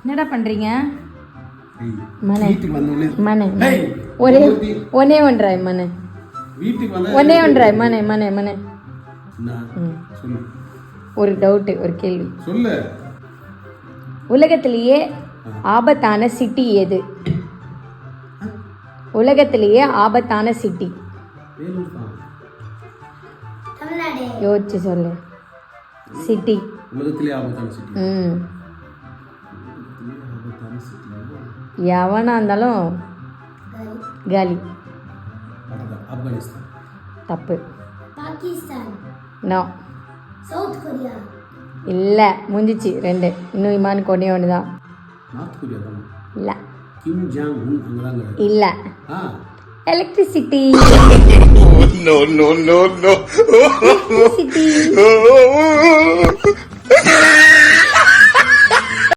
என்னடா பண்றீங்க? ஏய், மனே வீட்டுக்கு வந்தோடனே மனே ஏய், ஒரே ஒருத்தி- ஒன்னே ஒன்றாய் மனே வீட்டுக்கு வந்தா ஒன்னே ஒன்றாய் மனே மனே மனே என்ன? சொல்லு ஒரு டவுட், ஒரு கேள்வி. சொல்லு. உலகத்திலேயே ஆபத்தான சிட்டி எது? உலகத்திலேயே ஆபத்தான சிட்டி வேலூர் தான். யோசிச்சு சொல்லு. சிட்டி. உலகத்திலே ஆபத்தான சிட்டி. ஆபத்தான சிட்டி எவனா இருந்தாலும் காலி. ஆப்கானிஸ்தான். தப்பு. பாகிஸ்தான், நோ. சவுத் கொரியா, இல்லை, முடிஞ்சிச்சு 2. இன்னும் இமானுக்கு ஒன்றே ஒன்று தான். நார்த் கொரியா தான். இல்லை கிம் ஜாங் உன் அங்கதாங்க. இல்லை, ஆ electricity. No, no, no, no. Electricity.